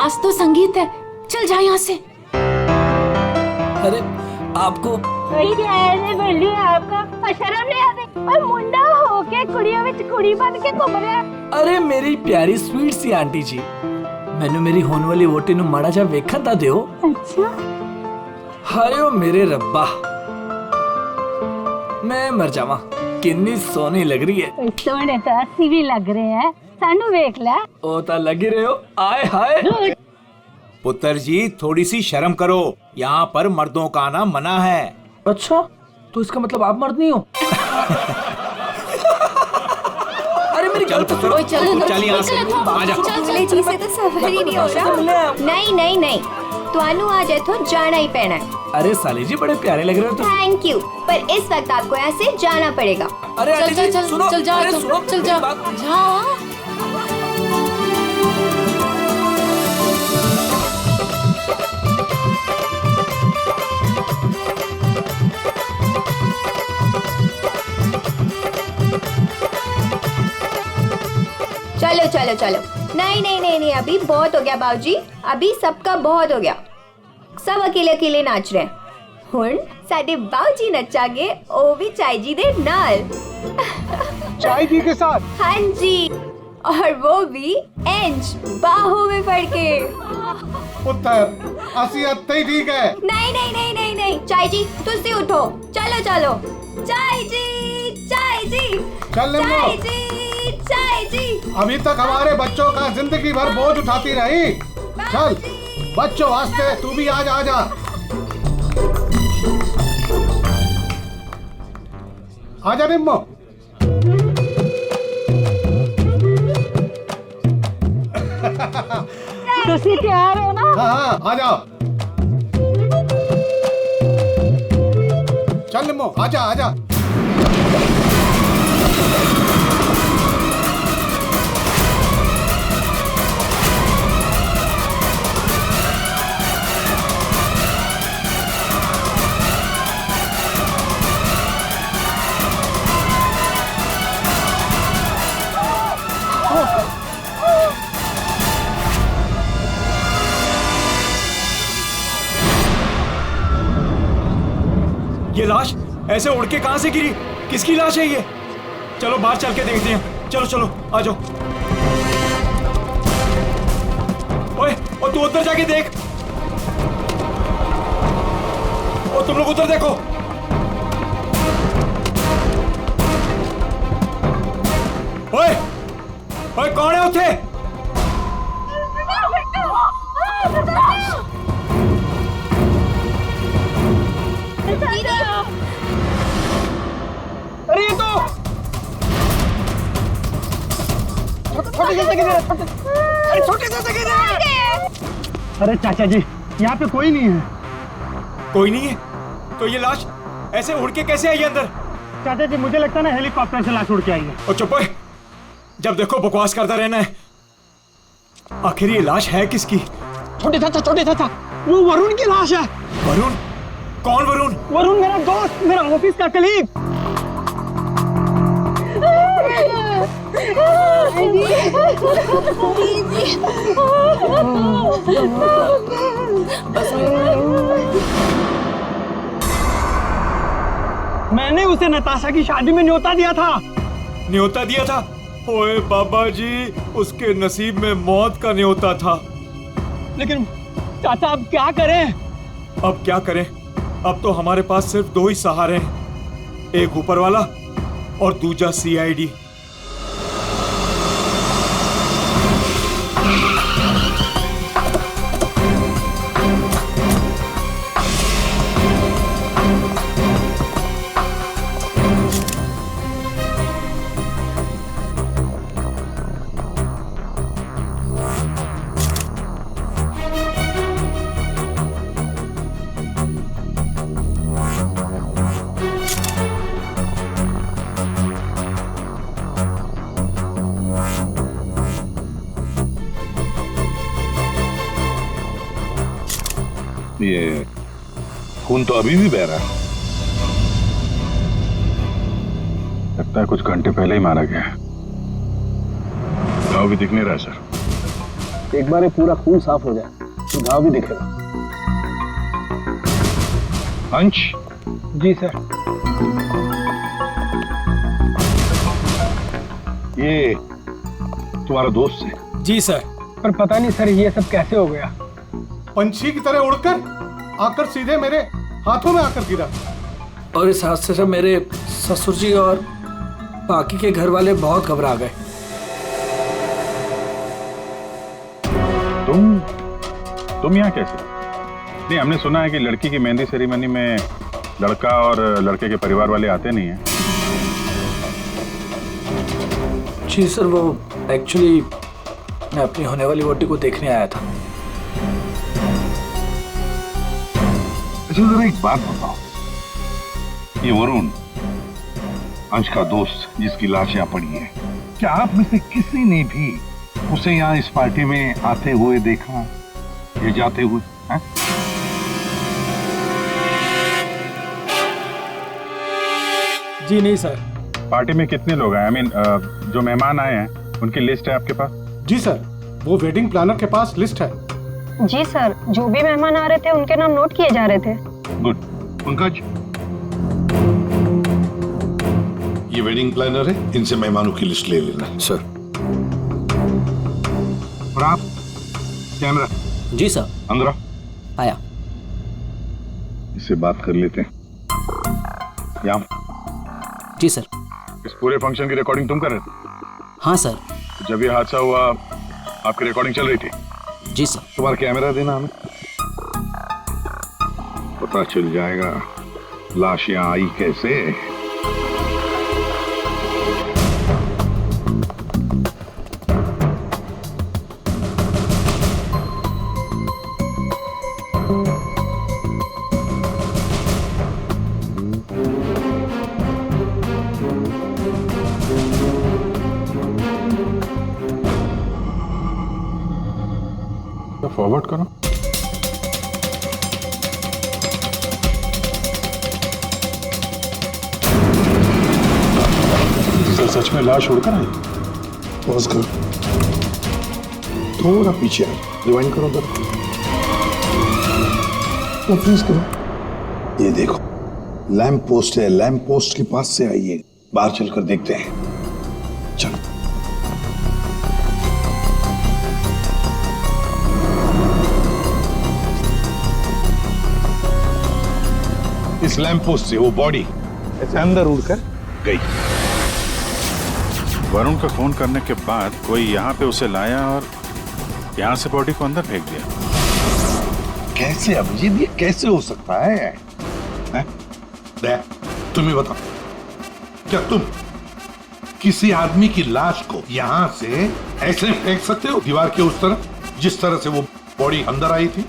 आज तो संगीत है, चल जा यहाँ से। अरे आपको आपका शर्म नहीं आती? और मुंडा होके कुड़ियों में कुड़ी बन के घूम रहा। अरे मेरी प्यारी स्वीट सी आंटी जी, मैंने मेरी होने वाली वोटी नु माड़ा जा वेखा था दियो। अच्छा हाय ओ मेरे रब्बा, मैं मर जावा, कितनी सोनी लग रही है। सोने तो अस्सी भी लग रहे हैं, सानू वेख ले। ओ ता लग ही रहे हो, आए हाय। पुत्र जी थोड़ी सी शर्म करो, यहाँ पर मर्दों का आना मना है। अच्छा, तो इसका मतलब आप मर्द नहीं हो? अरे मेरी गल तो सुनो। चल यहाँ से, आजा। चले जी से तो सफर ही नहीं हो रहा। नहीं नहीं नहीं, तुहानू आज इथों जाना ही पैना है। अरे साली जी बड़े प्यारे लग रहे हो तुम। थैंक यू, पर इस वक्त आपको यहाँ से जाना पड़ेगा। अरे आंटी जी चल सुनो, चल जा, अरे सुनो, चल जा बात- जा। चलो चलो चलो, नहीं नहीं नहीं नहीं, अभी बहुत हो गया बाबूजी, अभी सबका बहुत हो गया। सब अकेले अकेले नाच रहे हैं। हुण साडे बाबूजी नचागे, ओ भी चाय जी दे नाल। चाय जी के साथ? हाँ जी, और वो भी इंच बाहों में पड़ के। पुत्र असी अत्ते ही ठीक है। नहीं नहीं नहीं नहीं नहीं, चाय जी तुसी उठो, चलो चलो। चाय जी, चाय जी, चल निम्मो। चाय जी, चाय जी। अभी तक हमारे बच्चों का जिंदगी भर बोझ उठाती रही। चल बच्चों वास्ते तू भी आज आ जा। आजा निम्मो। तुसी तैयार हो ना? हाँ हाँ आ जाओ। चल निम्मो आजा आजा। ये लाश ऐसे उड़ के कहां से गिरी? किसकी लाश है ये? चलो बाहर चल के देखते हैं। चलो चलो आ जाओ। ओए, और तू उधर जाके देख। और तुम लोग उधर देखो। ओए, ओए कौन है उठे? अरे ये तो छोटे से अरे चाचा जी यहाँ पे कोई नहीं है। कोई नहीं है? तो ये लाश ऐसे उड़ के कैसे आई अंदर? चाचा जी मुझे लगता है ना हेलीकॉप्टर से लाश उड़ के आई है। और चुप है, जब देखो बकवास करता रहना है। आखिर ये लाश है किसकी? छोटे चाचा वो वरुण की लाश है। वरुण? कौन वरुण? वरुण मेरा दोस्त, मेरा ऑफिस का कलीग। मैंने उसे नताशा की शादी में न्योता दिया था। न्योता दिया था? ओए बाबा जी, उसके नसीब में मौत का न्योता था। लेकिन चाचा अब क्या करें? अब क्या करें? अब तो हमारे पास सिर्फ दो ही सहारे हैं, एक ऊपर वाला और दूसरा सीआईडी। ये खून तो अभी भी बह रहा है। लगता है कुछ घंटे पहले ही मारा गया है। गाँव भी दिख नहीं रहा सर। एक बार ये पूरा खून साफ हो जाए तो घाव भी दिखेगा। अंश। जी सर। ये तुम्हारा दोस्त है? जी सर। पर पता नहीं सर ये सब कैसे हो गया। पंछी की तरह उड़कर आकर सीधे मेरे हाथों में आकर गिरा। और इस हादसे से मेरे ससुर जी और बाकी के घर वाले बहुत घबरा गए। तुम यहाँ कैसे? नहीं, हमने सुना है कि लड़की की मेहंदी सेरेमनी में लड़का और लड़के के परिवार वाले आते नहीं हैं। जी सर, वो एक्चुअली मैं अपनी होने वाली वोटी को देखने आया था। अच्छा जरा एक बात बताओ, ये वरुण अंश का दोस्त जिसकी लाश यहाँ पड़ी है, क्या आप में से किसी ने भी उसे यहाँ इस पार्टी में आते हुए देखा या जाते हुए? है? जी नहीं सर। पार्टी में कितने लोग आए? जो मेहमान आए हैं उनकी लिस्ट है आपके पास? जी सर, वो वेडिंग प्लानर के पास लिस्ट है। जी सर, जो भी मेहमान आ रहे थे उनके नाम नोट किए जा रहे थे। गुड। पंकज, ये वेडिंग प्लानर है, इनसे मेहमानों की लिस्ट ले लेना। सर। और आप कैमरा? जी सर। अंदर आया। इससे बात कर लेते हैं। यहाँ जी सर। इस पूरे फंक्शन की रिकॉर्डिंग तुम कर रहे थे? हाँ सर। जब ये हादसा हुआ आपकी रिकॉर्डिंग चल रही थी? जी सर। तुम्हारा कैमरा देना हमें, पता चल जाएगा लाश यहाँ आई कैसे। फॉरवर्ड करो। सर सच में लाश उड़कर आई? पॉज करो, थोड़ा पीछे आ, रिवाइंड करो उधर, फ्रीज करो। ये देखो लैंप पोस्ट है, लैंप पोस्ट के पास से आइए, बाहर चलकर देखते हैं। चलो। इस लैंप पोस्ट से वो बॉडी ऐसे अंदर उड़कर गई। वरुण का फोन करने के बाद कोई यहाँ पे उसे लाया और यहाँ से बॉडी को अंदर फेंक दिया। कैसे अभिजीत, ये कैसे हो सकता है? तुम ही बताओ, क्या तुम किसी आदमी की लाश को यहां से ऐसे फेंक सकते हो दीवार के उस तरफ, जिस तरह से वो बॉडी अंदर आई थी?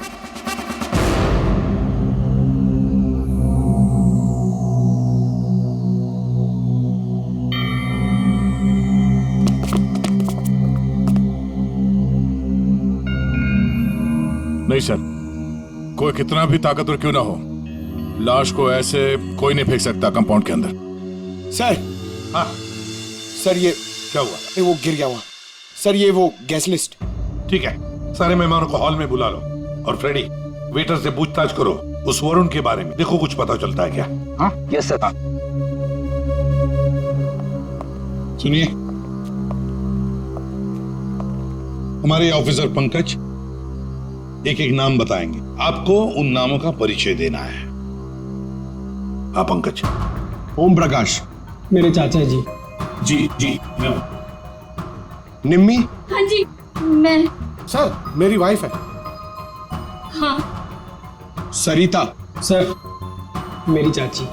नहीं सर, कोई कितना भी ताकतवर क्यों ना हो, लाश को ऐसे कोई नहीं फेंक सकता कंपाउंड के अंदर। सर। हाँ सर ये क्या हुआ? वो गिर गया वहां। सर ये वो गैस लिस्ट। ठीक है, सारे मेहमानों को हॉल में बुला लो और फ्रेडी वेटर से पूछताछ करो उस वरुण के बारे में, देखो कुछ पता चलता है क्या। हाँ यस सर। सुनिए, हमारे ऑफिसर पंकज एक एक नाम बताएंगे, आपको उन नामों का परिचय देना है। हाँ पंकज। ओम प्रकाश। मेरे चाचा जी। जी जी। निम्मी। हाँ जी मैं। सर मेरी वाइफ है। हाँ। सरिता। सर मेरी चाची।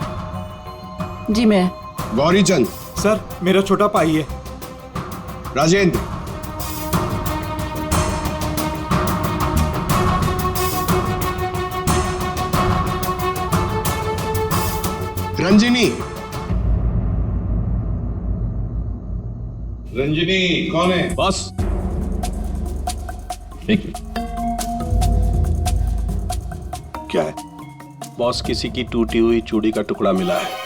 जी मैं। गौरीचंद। सर मेरा छोटा भाई है। राजेंद्र। रंजिनी। रंजिनी कौन है? बस। एक क्या है? बॉस किसी की टूटी हुई चूड़ी का टुकड़ा मिला है।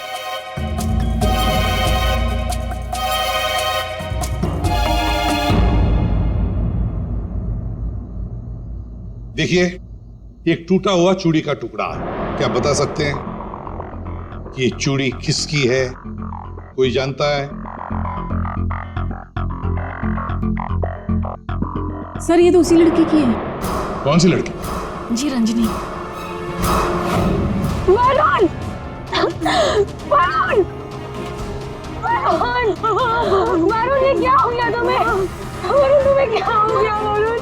देखिए, एक टूटा हुआ चूड़ी का टुकड़ा है। क्या बता सकते हैं कि ये चूड़ी किसकी है? कोई जानता है? सर ये तो उसी लड़की की है। कौन सी लड़की? जी रंजनी। वरुण! वरुण! वरुण! वरुण, ये क्या हो गया तुम्हें? वरुण, तुम्हें क्या हो गया वरुण?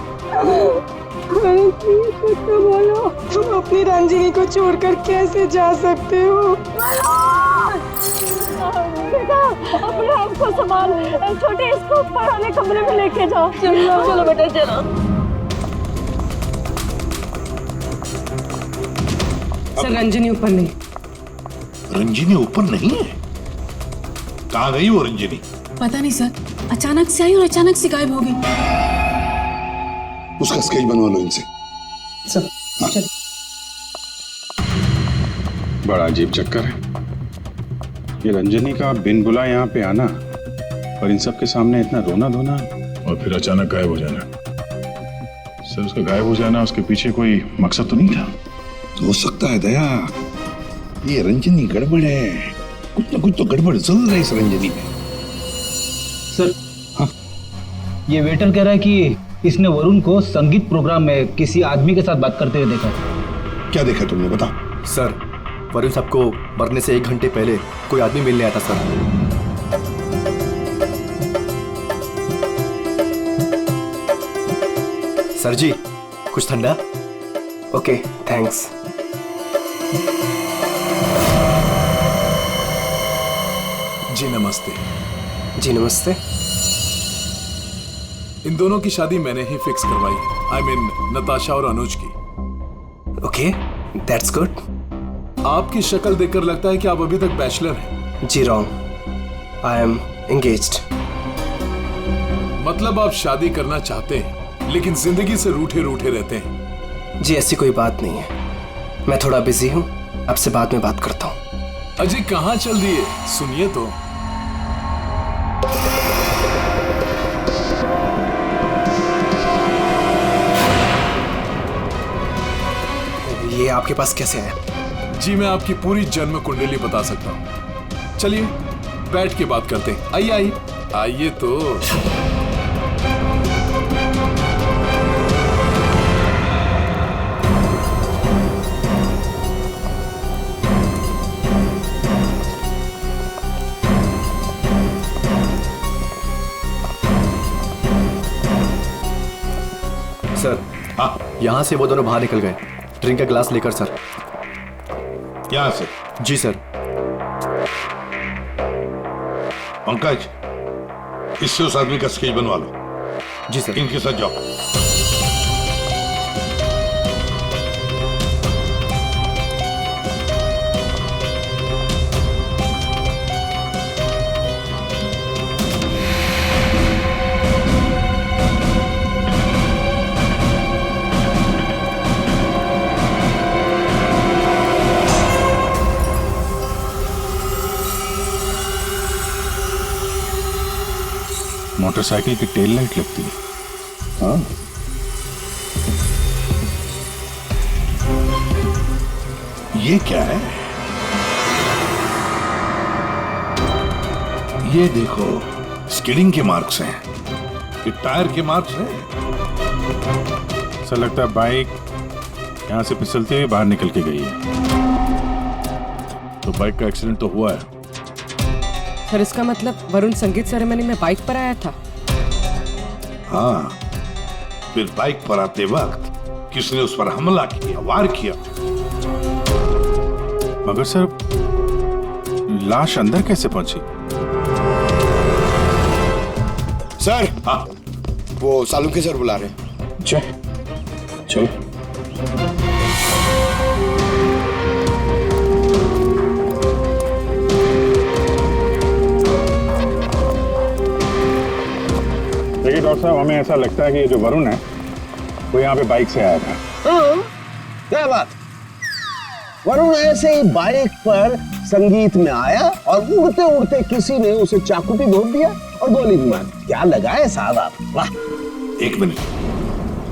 वरुण प्लीज कुछ तो बोलो। तुम अपनी रंजनी को छोड़कर कैसे जा सकते हो? वरुण! बेटा अपने आप को संभाल। छोटे इसको ऊपर वाले कमरे में लेके जाओ। चलो चलो बेटा चलो। सर रंजनी ऊपर नहीं। रंजनी ऊपर नहीं है? कहाँ गई वो रंजनी? पता नहीं सर, अचानक से आई और अचानक से गायब हो गई। उसका स्केच बनवा लो इनसे। सर बड़ा अजीब चक्कर है ये रंजनी का, बिन बुलाए यहाँ पे आना और इन सब के सामने इतना रोना धोना और फिर अचानक गायब हो जाना। सर उसका गायब हो जाना, उसके पीछे कोई मकसद तो नहीं था? हो सकता है दया, ये रंजनी गड़बड़ है। कुछ ना कुछ तो गड़बड़ चल रहा है इस रंजनी में। सर हाँ, ये वेटर कह रहा है कि इसने वरुण को संगीत प्रोग्राम में किसी आदमी के साथ बात करते हुए देखा। क्या देखा तुमने, बताओ। सर वरुण साहब को मरने से 1 घंटे पहले कोई आदमी मिलने आया था सर। सर जी कुछ ठंडा? Okay thanks. जी नमस्ते। जी नमस्ते। इन दोनों की शादी मैंने ही फिक्स करवाई है। आई मीन नताशा और अनुज की। Okay that's good. आपकी शक्ल देखकर लगता है कि आप अभी तक बैचलर हैं। जी रॉन्ग, आई एम एंगेज्ड। मतलब आप शादी करना चाहते हैं लेकिन जिंदगी से रूठे रूठे रहते हैं। जी ऐसी कोई बात नहीं है, मैं थोड़ा बिजी हूँ, आपसे बाद में बात करता हूँ। अजी कहाँ चल दिए, सुनिए तो। ये आपके पास कैसे है? जी मैं आपकी पूरी जन्म कुंडली बता सकता हूँ। चलिए बैठ के बात करते हैं। आइए आइए आइए तो। सर हाँ, यहाँ से वो दोनों बाहर निकल गए। ड्रिंक का ग्लास लेकर सर। यहाँ से? जी सर। पंकज इससे उस आदमी का स्केच बनवा लो। जी सर। इनके साथ जाओ। मोटरसाइकिल की टेल लाइट लगती है। हाँ ये क्या है? ये देखो स्किडिंग के मार्क्स हैं। ये टायर के मार्क्स हैं। ऐसा लगता है बाइक यहाँ से फिसलते हुए बाहर निकल के गई है। तो बाइक का एक्सीडेंट तो हुआ है। सर इसका मतलब वरुण संगीत सेरेमनी में बाइक पर आया था। हाँ फिर बाइक पर आते वक्त किसने उस पर हमला किया, वार किया। मगर सर लाश अंदर कैसे पहुंची? सर हाँ वो सालुंके सर बुला रहे हैं। चलो। देखिए डॉक्टर साहब, हमें ऐसा लगता है कि ये जो वरुण है वो यहाँ पे बाइक से आया था। हाँ, क्या बात? वरुण ऐसे ही बाइक पर संगीत में आया और उड़ते उड़ते किसी ने उसे चाकू भी घोंप दिया और गोली भी मार दी। क्या लगा है साहब आप? वाह। एक मिनट,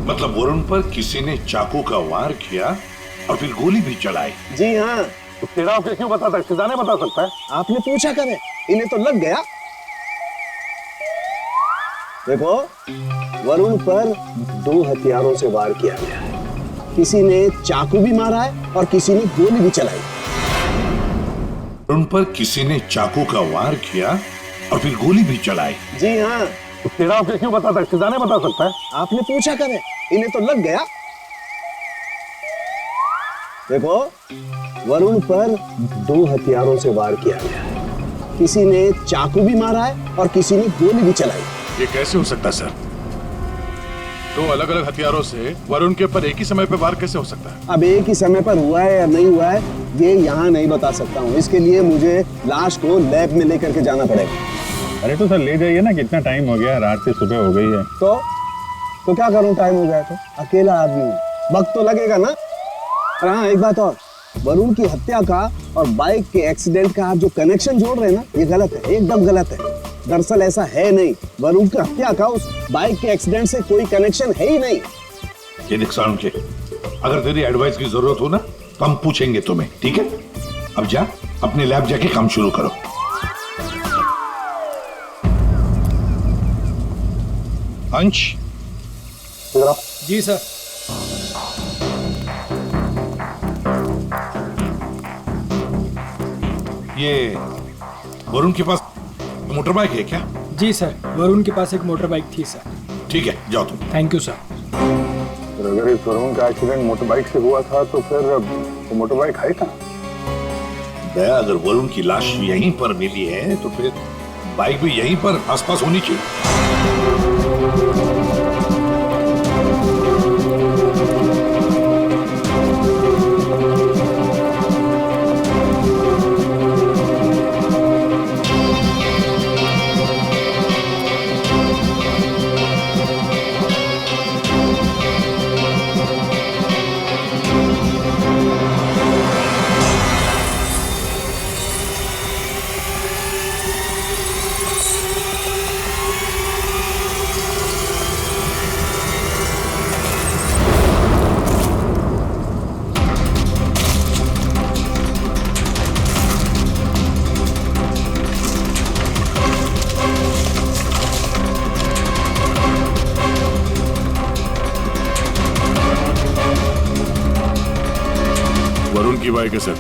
मतलब वरुण पर किसी ने चाकू का वार किया और फिर गोली भी चलाई। जी हाँ। तेरा आपके क्यों बताता है? सिद्धाने बता सकता है। आपने पूछा करे, इन्हें तो लग गया। देखो, वरुण पर 2 हथियारों से वार किया गया है। किसी ने चाकू भी मारा है और किसी ने गोली भी चलाई। वरुण पर किसी ने चाकू का वार किया और फिर गोली भी चलाई। जी हाँ। तेरा आपके क्यों बताता है? सिद्धाने बता सकता है। आपने पूछा करे, इन्हें तो लग गया। देखो, वरुण पर 2 हथियारों से वार किया गया है। किसी ने चाकू भी मारा है और किसी ने गोली भी चलाई। ये कैसे हो सकता है सर? 2 अलग-अलग हथियारों से वरुण के ऊपर एक ही समय पे वार कैसे हो सकता है? अब एक ही समय पर हुआ है या नहीं हुआ है, ये यहाँ नहीं बता सकता हूँ। इसके लिए मुझे लाश को लैब में लेकर के जाना पड़ेगा। अरे तो सर ले जाइए ना, कितना टाइम हो गया, रात से सुबह हो गई है। तो क्या करूं, टाइम हो गया तो? अकेला आदमी हूं, वक्त तो लगेगा ना। और हाँ, एक बात और, वरुण की हत्या का और बाइक के एक्सीडेंट का आप जो कनेक्शन जोड़ रहे हैं ना, ये गलत है, एकदम गलत है। दरअसल ऐसा है नहीं, वरुण की हत्या का उस बाइक के एक्सीडेंट से कोई कनेक्शन है ही नहीं। ये नुकसान के, अगर तेरी एडवाइस की जरूरत हो ना तो हम पूछेंगे तुम्हें, ठीक है? अब जा, अपने लैब जाके काम शुरू करो। अंश, जी सर। ये वरुण के पास मोटर बाइक है क्या? जी सर, वरुण के पास एक मोटर बाइक थी सर। ठीक है, जाओ तुम। Thank you sir. अगर इस वरुण का एक्सीडेंट मोटर बाइक से हुआ था तो फिर वो मोटर बाइक है कहाँ? दया, अगर वरुण की लाश यहीं पर मिली है तो फिर बाइक भी यहीं पर आसपास होनी चाहिए। वरुण की बाइक है सर,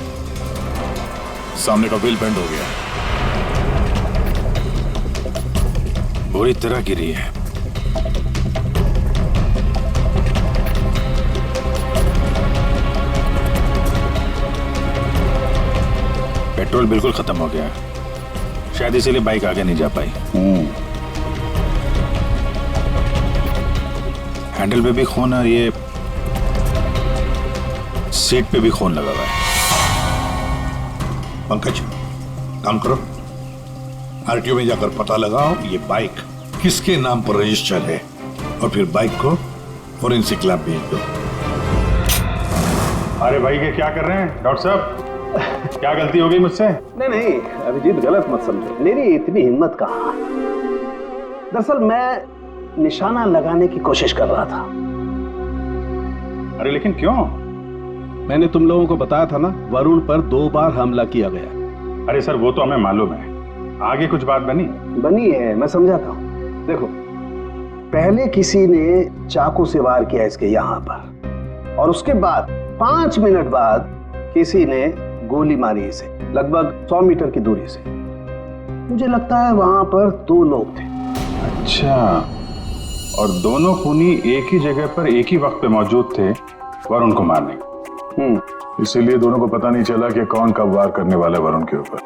सामने का व्हील बेंड हो गया, बुरी तरह गिरी है। पेट्रोल बिल्कुल खत्म हो गया, शायद इसीलिए बाइक आगे नहीं जा पाई। हैंडल पे भी खून और ये सीट पे भी खून लगा हुआ है। पंकज, काम करो, आरटीओ में जाकर पता लगाओ ये बाइक किसके नाम पर रजिस्टर है और फिर बाइक को फोरेंसिक लैब भेज दो। अरे भाई ये क्या कर रहे हैं डॉक्टर साहब? क्या गलती हो गई मुझसे? नहीं, अभिजीत गलत मत समझो, मेरी इतनी हिम्मत कहाँ। दरअसल मैं निशाना लगाने की कोशिश कर रहा था। अरे लेकिन क्यों? मैंने तुम लोगों को बताया था ना, वरुण पर 2 बार हमला किया गया। अरे सर वो तो हमें मालूम है, आगे कुछ बात बनी है, मैं समझाता हूँ। देखो, पहले किसी ने चाकू से वार किया इसके यहाँ पर, और उसके बाद 5 मिनट बाद किसी ने गोली मारी इसे, लगभग 100 मीटर की दूरी से। मुझे लगता है वहां पर 2 लोग थे। अच्छा, और दोनों खूनी एक ही जगह पर एक ही वक्त पे मौजूद थे वरुण को मारने। इसीलिए दोनों को पता नहीं चला कि कौन कब वार करने वाला वरुण के ऊपर।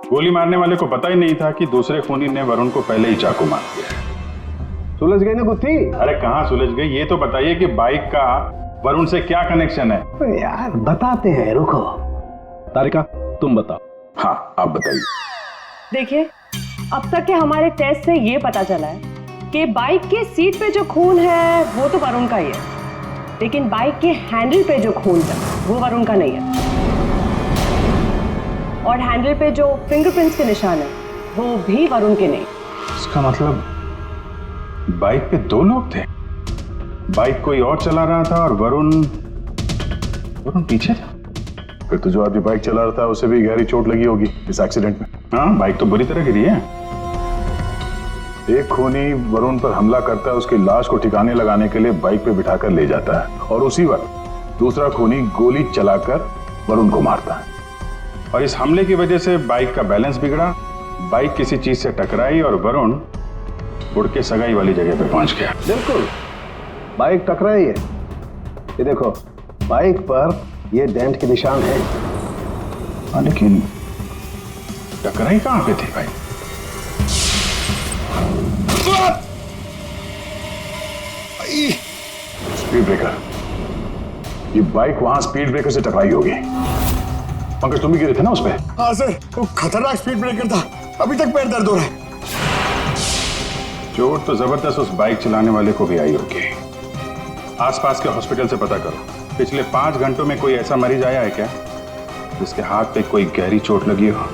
गोली मारने वाले को पता ही नहीं था कि दूसरे खूनी ने वरुण को पहले ही चाकू मार दिया। सुलझ गई ना गुत्थी? अरे कहाँ सुलझ गई, ये तो बताइए कि बाइक का वरुण से क्या कनेक्शन है? यार बताते हैं, रुको। तारिका तुम बताओ। हाँ आप बताइए। देखिए, अब तक के हमारे टेस्ट से ये पता चला है कि बाइक के सीट पे जो खून है वो तो वरुण का ही है, लेकिन बाइक के हैंडल पे जो खून है वो वरुण का नहीं है। और हैंडल पे जो फिंगरप्रिंट्स के निशान है वो भी वरुण के नहीं। इसका मतलब बाइक पे 2 लोग थे? बाइक कोई और चला रहा था और वरुण पीछे था। फिर तो जो आदमी बाइक चला रहा था उसे भी गहरी चोट लगी होगी इस एक्सीडेंट में। हाँ, बाइक तो बुरी तरह गिरी है। एक खूनी वरुण पर हमला करता है, उसकी लाश को ठिकाने लगाने के लिए बाइक पे बिठाकर ले जाता है और उसी वक्त दूसरा खूनी गोली चलाकर वरुण को मारता है। और इस हमले की वजह से बाइक का बैलेंस बिगड़ा, बाइक किसी चीज से टकराई और वरुण उड़ के सगाई वाली जगह पे पहुंच गया। बिल्कुल, बाइक टकराई है। ये देखो, बाइक पर ये डेंट के निशान है। हाँ, लेकिन टकराई कहां पे थी भाई? Speed breaker. ये बाइक वहां स्पीड ब्रेकर से टकराई होगी। पंकज, तुम भी गिरे थे ना उस पे? हाँ सर, वो खतरनाक स्पीड ब्रेकर था। अभी तक पैर दर्द हो रहा है। चोट तो जबरदस्त उस बाइक चलाने वाले को भी आई होगी। आसपास के हॉस्पिटल से पता करो, पिछले 5 घंटों में कोई ऐसा मरीज आया है क्या जिसके हाथ पे कोई गहरी चोट लगी हो?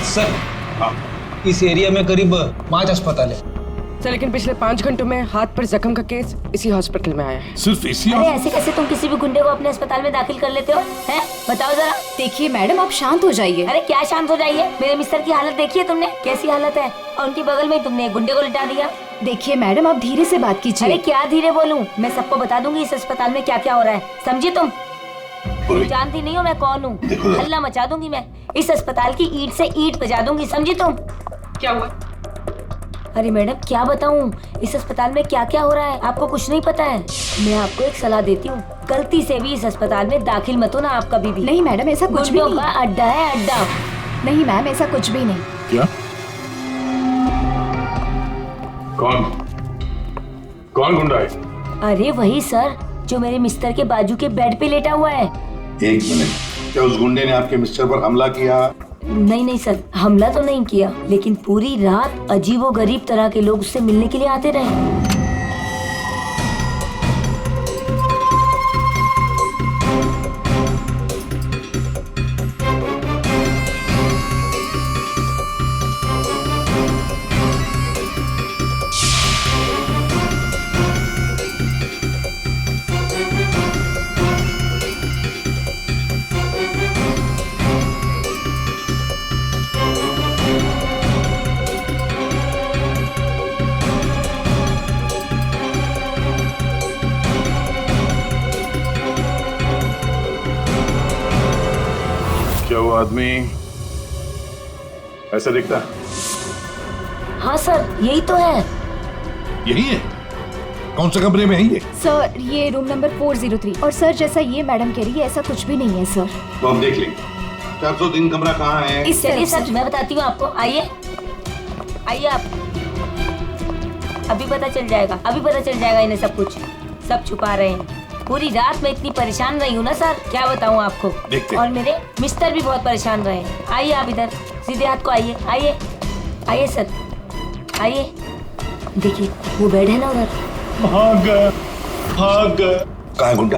सर, इस एरिया में करीब 5 अस्पताल है सर, लेकिन पिछले 5 घंटों में हाथ पर जख्म का केस इसी हॉस्पिटल में आया है। सिर्फ इसी? अरे ऐसे कैसे तुम किसी भी गुंडे को अपने अस्पताल में दाखिल कर लेते हो? हैं? बताओ जरा। देखिए मैडम, आप शांत हो जाइए। अरे क्या शांत हो जाइए? मेरे मिस्टर की हालत देखिए तुमने, कैसी हालत है, और उनके बगल में तुमने एक गुंडे को लिटा दिया। देखिए मैडम, आप धीरे से बात कीजिए। अरे क्या धीरे बोलूं? मैं सबको बता दूंगी इस अस्पताल में क्या क्या हो रहा है, समझी तुम? जानती नहीं हो मैं कौन हूँ? हल्ला मचा दूंगी मैं, इस अस्पताल की ईंट से ईंट बजा दूंगी, समझी तुम? क्या हुआ? अरे मैडम क्या बताऊं, इस अस्पताल में क्या क्या हो रहा है आपको कुछ नहीं पता है। मैं आपको एक सलाह देती हूँ, गलती से भी इस अस्पताल में दाखिल मत होना आप कभी भी। नहीं मैडम, ऐसा कुछ भी नहीं। अड्डा है अड्डा। नहीं मैम, ऐसा कुछ भी नहीं। क्या? कौन गुंडा है? अरे वही सर, जो मेरे मिस्टर के बाजू के बेड पे लेटा हुआ है। 1 मिनट, क्या उस गुंडे ने आपके मिस्टर पर हमला किया? नहीं सर, हमला तो नहीं किया, लेकिन पूरी रात अजीबोगरीब तरह के लोग उससे मिलने के लिए आते रहे। क्या वो आदमी ऐसा दिखता है? हाँ सर, यही तो है। यही है? कौन से कमरे में है ये? सर, ये रूम नंबर 403। और सर, जैसा ये मैडम कह रही है, ऐसा कुछ भी नहीं है सर। तो हम देख लेंगे। 403 कमरा कहाँ है? इस चलिए सर, मैं बताती हूँ आपको। आइए आइए आप, अभी पता चल जाएगा, अभी पता चल जाएगा इन्हें सब कुछ। सब छुपा रहे हैं। पूरी रात मैं इतनी परेशान रही हूँ ना सर, क्या बताऊँ आपको। और मेरे मिस्टर भी बहुत परेशान रहे। आइए आप इधर, सीधे हाथ को आइए। आइए आइए सर, आइए। देखिए वो बेड है ना उधर। भाग गया, भाग गया। कहाँ है गुंडा?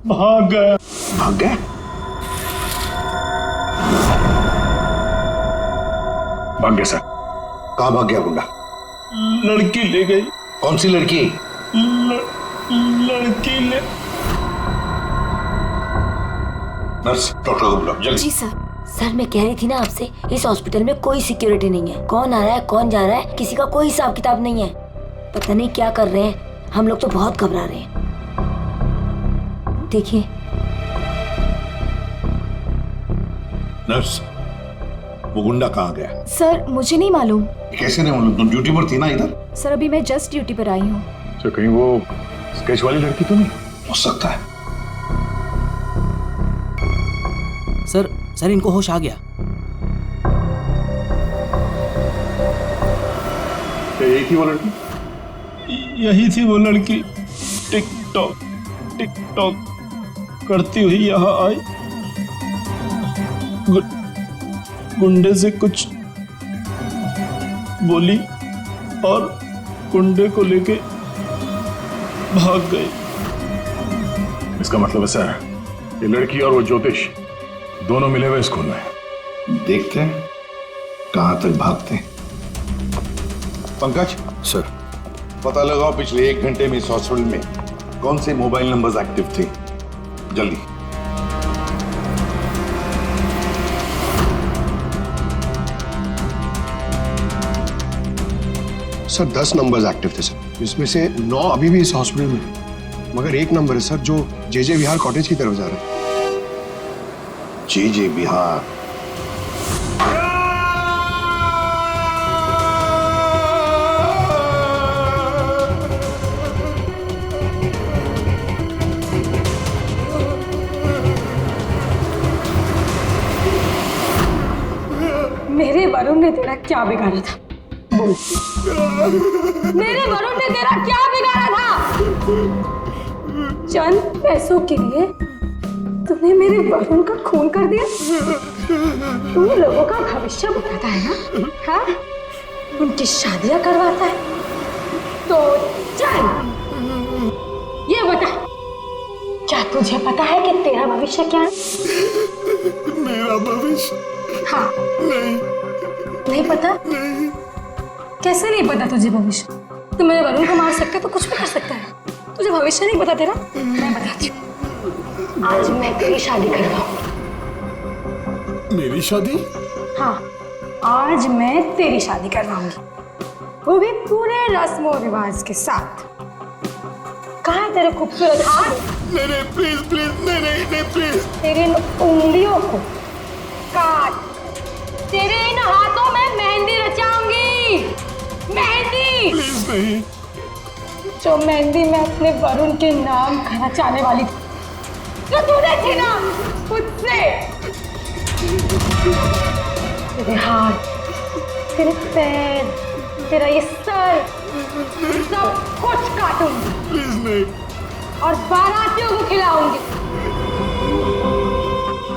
भाग गया। भाग गया? भाग गया सर। कहाँ भाग गया गुंडा? लड़की ले गई। कौन सी लड़की? लड़की ले। नर्स, डॉक्टर को बुलाओ जल्दी। जी सर। सर मैं कह रही थी ना आपसे, इस हॉस्पिटल में कोई सिक्योरिटी नहीं है। कौन आ रहा है कौन जा रहा है किसी का कोई हिसाब किताब नहीं है। पता नहीं क्या कर रहे हैं, हम लोग तो बहुत घबरा रहे हैं। देखिए। नर्स, वो गुंडा कहाँ गया? सर मुझे नहीं मालूम। कैसे नहीं मालूम? तुम ड्यूटी पर थी ना इधर? सर अभी मैं जस्ट ड्यूटी पर आई हूँ। तो कहीं वो स्केच वाली लड़की तो नहीं? हो सकता है। सर इनको होश आ गया। क्या यही थी वो लड़की? यही थी वो लड़की। टिकटॉक करती हुई यहाँ आई। गुंडे से कुछ बोली और कुंडे को लेके भाग गई। इसका मतलब है सर, ये लड़की और वो ज्योतिष दोनों मिले हुए इस खून में। देखते हैं कहां तक भागते हैं। पंकज सर, पता लगाओ पिछले 1 घंटे में इस हॉस्पिटल में कौन से मोबाइल नंबर्स एक्टिव थे, जल्दी। सर 10 नंबर्स एक्टिव थे सर, इसमें से 9 अभी भी इस हॉस्पिटल में है, मगर एक नंबर है सर जो जे विहार कॉटेज की तरफ जा रहा है। जे विहार? मेरे वरुण ने तेरा क्या बिगाड़ा था? बोल। मेरे वरुण ने तेरा क्या बिगाड़ा था? चंद पैसों के लिए तूने मेरे वरुण का खून कर दिया। तू लोगों का भविष्य बताता है ना, हाँ? उनकी शादियां करवाता है। तो चल ये बता, क्या तुझे पता है कि तेरा भविष्य क्या है? मेरा भविष्य? हाँ। नहीं पता? नहीं। कैसे नहीं पता तुझे भविष्य? तू मेरे वरुण को मार सकता है तो कुछ भी कर सकता है। तुझे भविष्य नहीं पता तेरा? मैं बताती हूँ। आज मैं तेरी शादी करवाऊंगी। मेरी शादी? हाँ, आज मैं तेरी शादी करवाऊंगी, वो भी पूरे रस्मों रिवाज के साथ। कहाँ है तेरे खूबसूरत हाथ? नहीं प्लीज प्लीज, नहीं प्लीज। तेरे इन उंगलियों को काट, तेरे इन हाथों में मेहंदी रचाऊंगी। मेहंदी? प्लीज नहीं। जो मेहंदी मैं अपने वरुण के नाम का रचाने वाली थी, जो तूने छीना मुझसे। तेरे हाथ, तेरे पैर, तेरा ये सर, सब कुछ काटूंगी। प्लीज नहीं। और बारातियों को खिलाऊंगी,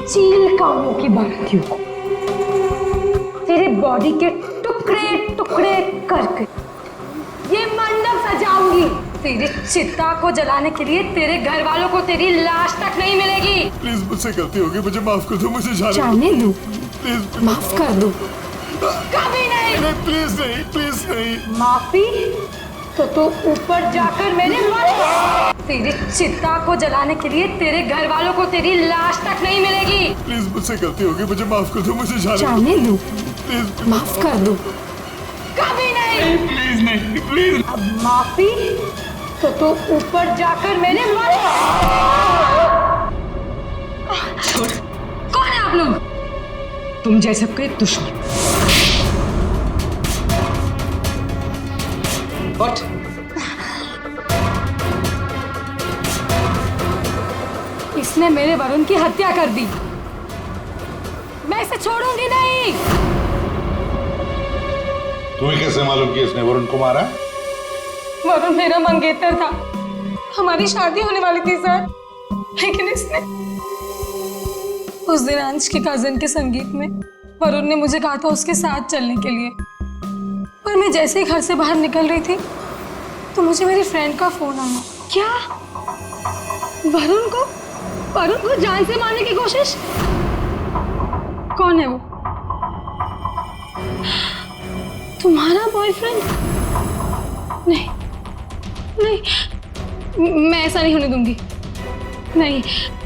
चील कामों की बारातियों को। तेरे बॉडी के टुकड़े टुकड़े करके ये मंडप सजाऊंगी। तेरी चिता को जलाने के लिए तेरे घर वालों को तेरी लाश तक नहीं मिलेगी। प्लीज मुझसे गलती होगी, मुझे माफ कर दो, मुझे जाने दो। प्लीज माफ कर दो। कभी नहीं। प्लीज नहीं, प्लीज नहीं। माफी तो तू ऊपर जाकर मेरे मर। तेरी चिता को जलाने के लिए तेरे घर वालों को तेरी लाश तक नहीं मिलेगी। प्लीज मुझसे गलती होगी, मुझे माफ कर दो, मुझे जाने दो। प्लीज माफ कर दो। कभी नहीं। प्लीज नहीं, प्लीज। अब माफी तो तू ऊपर जाकर मेरे मर। कौन है आप लोग? तुम जैसे कोई दुश्मन। What? इसने मेरे वरुण की हत्या कर दी। मैं इसे छोड़ूंगी नहीं। तुम्हें कैसे मालूम कि इसने वरुण को मारा? वरुण मेरा मंगेतर था, हमारी शादी होने वाली थी सर, लेकिन इसने उस दिन अंश के कजन के संगीत में वरुण ने मुझे कहा था उसके साथ चलने के लिए, पर मैं जैसे ही घर से बाहर निकल रही थी तो मुझे मेरी फ्रेंड का फोन आया। क्या? वरुण को जान से मारने की कोशिश? कौन है वो? तुम्हारा बॉयफ्रेंड? नहीं, मैं ऐसा नहीं होने दूंगी। नहीं,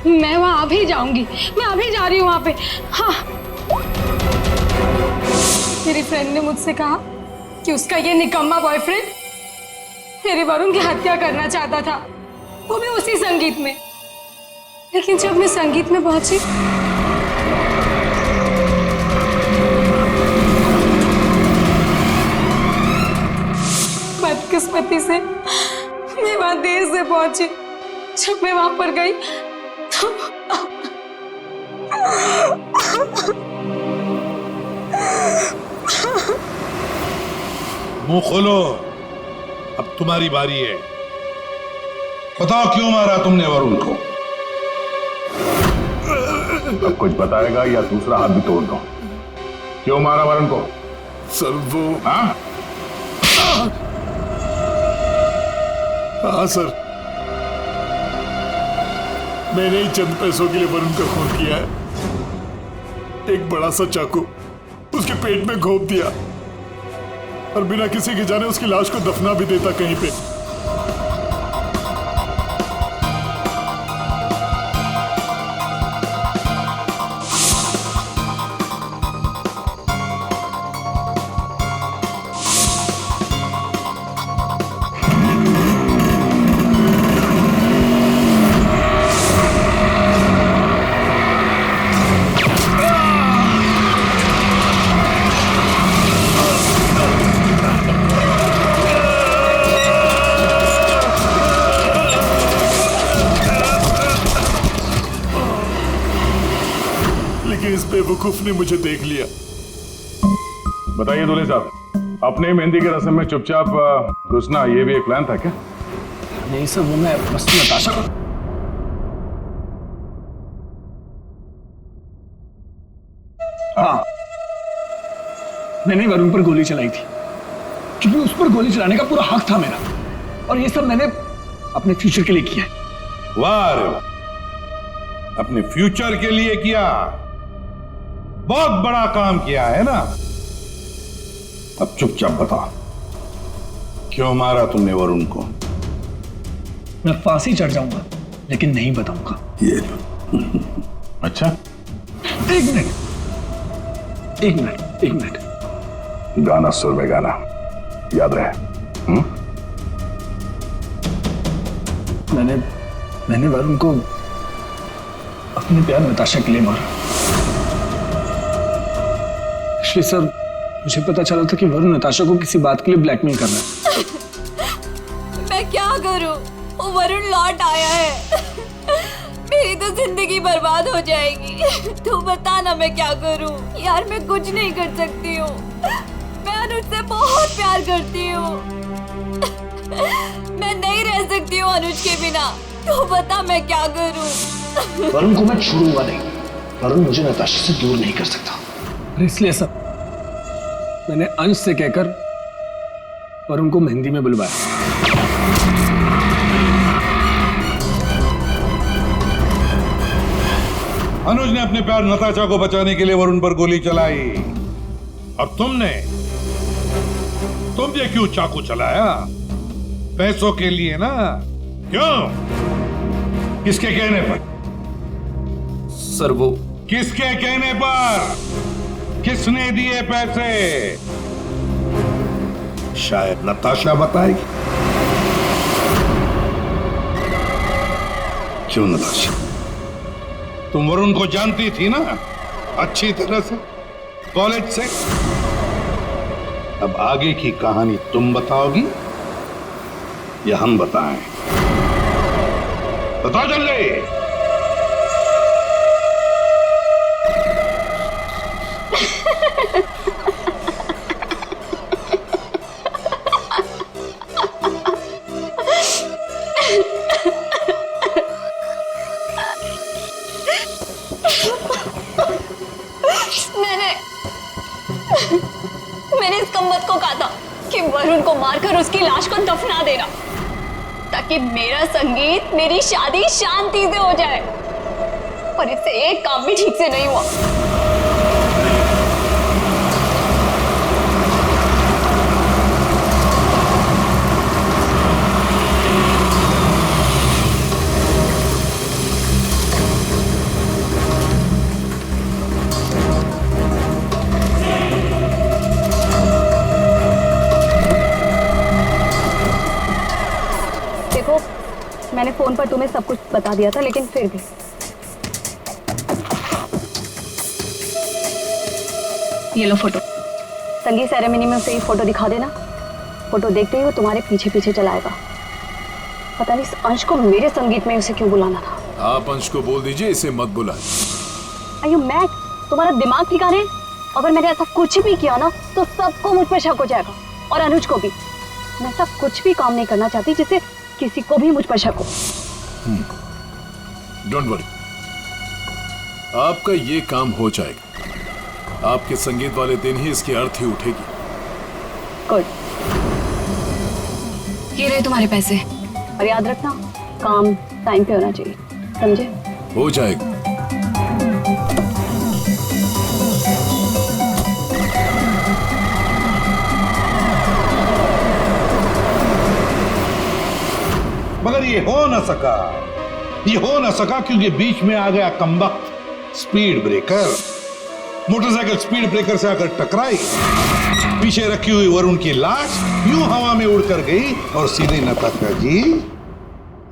मैं वहां अभी जाऊंगी, मैं अभी जा रही हूँ वहां पे। हाँ, मेरी फ्रेंड ने मुझसे कहा कि उसका ये निकम्मा बॉयफ्रेंड मेरे वरुण की हत्या करना चाहता था, वो भी उसी संगीत में। लेकिन जब मैं संगीत में पहुंची बदकिस्मती से मैं वहां देर से पहुंची। जब मैं वहां पर गई तो मुंह खोलो, अब तुम्हारी बारी है। बताओ क्यों मारा तुमने वरुण को? अब कुछ बताएगा या दूसरा हाथ भी तोड़ दो। क्यों मारा वरुण को? सर वो हाँ? हाँ सर, मैंने ही चंद पैसों के लिए वरुण का खून किया है। एक बड़ा सा चाकू उसके पेट में घोंप दिया और बिना किसी के जाने उसकी लाश को दफना भी देता कहीं पे। इस बेवकूफ ने मुझे देख लिया। बताइए दूल्हे साहब, अपने मेहंदी के रस्म में चुपचाप घुसना ये भी एक प्लान था क्या? नहीं सर, वो मैं बस नताशा को। हाँ, मैंने वरुण पर गोली चलाई थी क्योंकि उस पर गोली चलाने का पूरा हक था मेरा, और ये सब मैंने अपने फ्यूचर के लिए किया है। वाह रे वाह, अपने फ्यूचर के लिए किया, बहुत बड़ा काम किया है ना। अब चुपचाप बताओ, क्यों मारा तुमने वरुण को? मैं फांसी चढ़ जाऊंगा लेकिन नहीं बताऊंगा। ये अच्छा, एक मिनट। गाना सुर में गाना, याद रहे। मैंने वरुण को अपने प्यार नताशा के लिए मारा। श्री सर, मुझे पता चला था कि वरुण नताशा को किसी बात के लिए ब्लैकमेल कर रहा है। मैं क्या करूं? वो वरुण लौट आया है। मेरी तो जिंदगी बर्बाद हो जाएगी। तू बता ना मैं क्या करूं? यार मैं कुछ नहीं कर सकती हूँ। मैं अनुज से बहुत प्यार करती हूँ। मैं नहीं रह सकती हूँ अनुज के बिना। तू बता मैं क्या करूं? वरुण को मैं छोड़ूंगा नहीं। वरुण मुझे नताशा से दूर नहीं कर सकता, इसलिए सब मैंने अंश से कहकर वरुण को मेहंदी में बुलवाया। अनुज ने अपने प्यार नताशा को बचाने के लिए वरुण पर गोली चलाई, और तुम ये क्यों चाकू चलाया? पैसों के लिए ना? क्यों? किसके कहने पर? सर वो किसके कहने पर? किसने दिए पैसे? शायद नताशा बताएगी। क्यों नताशा, तुम वरुण को जानती थी ना अच्छी तरह से, कॉलेज से। अब आगे की कहानी तुम बताओगी या हम बताएं? बताओ जल्दी। मैंने इस कमबख्त को कहा था कि वरुण को मारकर उसकी लाश को दफना देना, ताकि मेरा संगीत, मेरी शादी शांति से हो जाए। पर इससे एक काम भी ठीक से नहीं हुआ। मैंने फोन पर तुम्हें सब कुछ बता दिया था, लेकिन फिर भी ये लो फोटो। संगीत सेरेमनी में उसे ये फोटो दिखा देना। फोटो देखते ही वो तुम्हारे पीछे पीछे चलाएगा। पता नहीं इस अंश को मेरे संगीत में उसे क्यों बुलाना था। आप अंश को बोल दीजिए इसे मत बुलाए। Are you mad? तुम्हारा दिमाग ठिकाने? अगर मैंने ऐसा कुछ भी किया ना तो सबको मुझ पर शक हो जाएगा, और अनुज को भी। मैं ऐसा कुछ भी काम नहीं करना चाहती जिससे किसी को भी मुझ पर शक हो। डोंट वरी, आपका ये काम हो जाएगा। आपके संगीत वाले दिन ही इसकी अर्थी उठेगी। गुड। ये रहे तुम्हारे पैसे। और याद रखना, काम टाइम पे होना चाहिए, समझे? हो जाएगा। मगर ये हो ना सका क्योंकि बीच में आ गया कमबख्त speed breaker. Motorcycle speed breaker से आकर टकराई, पीछे रखी हुई वरुण की लाश यूं हवा में उड़कर गई और सीधे नताशा जी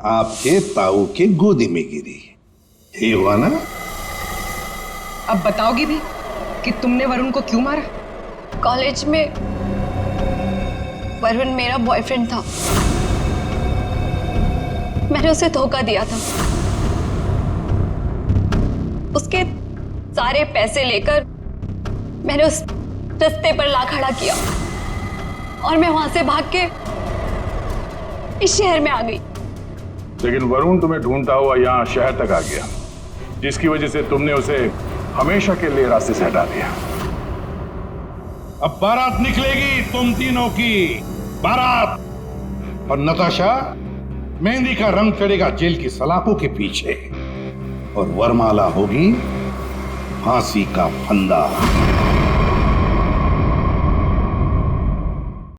आपके ताऊ के गोदी में गिरी। ये हुआ ना? अब बताओगी भी कि तुमने वरुण को क्यों मारा? कॉलेज में वरुण मेरा बॉयफ्रेंड था, मैंने उसे धोखा दिया था। उसके सारे पैसे लेकर मैंने उस रास्ते पर ला खड़ा किया और मैं वहां से भाग के इस शहर में आ गई। लेकिन वरुण तुम्हें ढूंढता हुआ यहाँ शहर तक आ गया, जिसकी वजह से तुमने उसे हमेशा के लिए रास्ते से हटा दिया। अब बारात निकलेगी तुम तीनों की बारात, और नताशा मेहंदी का रंग चढ़ेगा जेल की सलाखों के पीछे, और वरमाला होगी फांसी का फंदा।